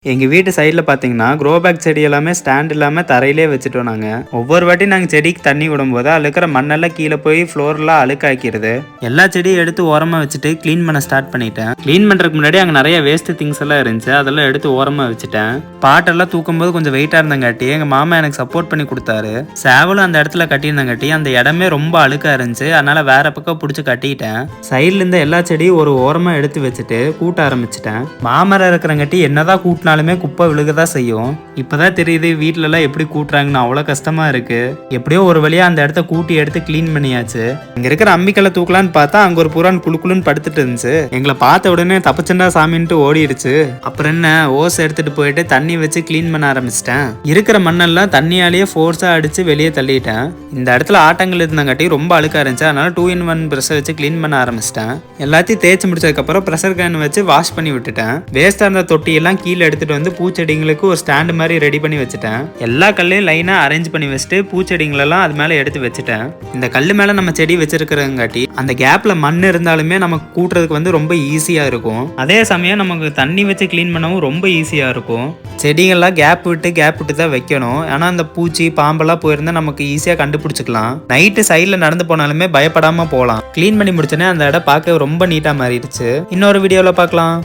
எங்க வீட்டு சைடுல பாத்தீங்கன்னா க்ரோ பேக் செடி எல்லாமே ஸ்டாண்ட் இல்லாம தரையிலே வச்சுட்டோம் நாங்க. ஒவ்வொரு வாட்டி நாங்க செடிக்கு தண்ணி விடும்போது அதுல இருக்கிற மண்ணெல்லாம் கீழே போய் ஃப்ளோர்லாம் அழுக்காக்கிடுது. எல்லா செடியும் எடுத்து ஓரமா வச்சுட்டு க்ளீன் பண்ண ஸ்டார்ட் பண்ணிட்டேன். க்ளீன் பண்றதுக்கு முன்னாடி அங்க நிறைய வேஸ்ட் திங்ஸ் எல்லாம் இருந்துச்சு, அதெல்லாம் எடுத்து ஓரமா வச்சுட்டேன். பாட்டெல்லாம் தூக்கும் போது கொஞ்சம் வெயிட்டா இருந்தங்காட்டி எங்க மாமா எனக்கு சப்போர்ட் பண்ணி கொடுத்தாரு. சேவலும் அந்த இடத்துல கட்டியிருந்தங்காட்டி அந்த இடமே ரொம்ப அழுக்கா இருந்துச்சு, அதனால வேற பக்கம் பிடிச்சி கட்டிட்டேன். சைட்ல இருந்த எல்லா செடியும் ஒரு ஓரமா எடுத்து வச்சுட்டு கூட்ட ஆரம்பிச்சிட்டேன். மாமரம் இருக்கிறங்காட்டி என்னதான் கூட்டினா குப்பை விழுகதான் செய்யும். இப்பதான் தெரியுது வீட்டுல எல்லாம் எப்படி கூட்டுறாங்கன்னு. அவ்வளவு கஷ்டமா இருக்கு. எப்படியோ ஒரு வழியா அந்த இடத்த கூட்டி எடுத்து கிளீன் பண்ணியாச்சு. இங்க இருக்கிற அம்பிக்கலை தூக்கலான்னு பார்த்தா அங்க ஒரு புறான் குழுக்குழுன்னு படுத்துட்டு இருந்துச்சு. எங்களை பார்த்த உடனே தப்பச்சண்டா சாமின்ட்டு ஓடிடுச்சு. அப்புறம் என்ன, ஓஸ் எடுத்துட்டு போயிட்டு தண்ணி வச்சு கிளீன் பண்ண ஆரம்பிச்சிட்டேன். இருக்கிற மண்ணெல்லாம் தண்ணியாலேயே ஃபோர்ஸா அடிச்சு வெளியே தள்ளிட்டேன். இந்த இடத்துல ஆட்டங்கள் இருந்தங்காட்டி ரொம்ப அழுக்கா இருந்துச்சு, அதனால 2-in-1 பிரஷ் வச்சு கிளீன் பண்ண ஆரம்பிச்சிட்டேன். எல்லாத்தையும் தேய்ச்சி முடிச்சதுக்கு அப்புறம் ப்ரெஷர் கேன் வச்சு வாஷ் பண்ணி விட்டுட்டேன். வேஸ்டா இருந்த தொட்டி எல்லாம் கீழே எடுத்துட்டு வந்து பூச்செடிங்களுக்கு ஒரு ஸ்டாண்ட் மாதிரி ரெடி பண்ணி வச்சுட்டேன். எல்லா கல்லையும் லைனா அரேஞ்ச் பண்ணி வச்சுட்டு பூச்செடிங்களெல்லாம் அது மேல எடுத்து வச்சுட்டேன். இந்த கல்லு மேல நம்ம செடி வச்சிருக்கிறங்காட்டி அந்த கேப்ல மண் இருந்தாலுமே நமக்கு கூட்டுறதுக்கு வந்து ரொம்ப ஈஸியா இருக்கும். அதே சமயம் நமக்கு தண்ணி வச்சு கிளீன் பண்ணவும் ரொம்ப ஈஸியா இருக்கும். செடிகள்லாம் கேப் விட்டு தான் வைக்கணும். ஆனா அந்த பூச்சி பாம்பெல்லாம் போயிருந்தா நமக்கு ஈஸியா கண்டுபிடிச்சிக்கலாம். நைட்டு சைட்ல நடந்து போனாலுமே பயப்படாம போகலாம். கிளீன் பண்ணி முடிச்சோன்னே அந்த இடம் பார்க்க ரொம்ப நீட்டா மாறிடுச்சு. இன்னொரு வீடியோல பார்க்கலாம்.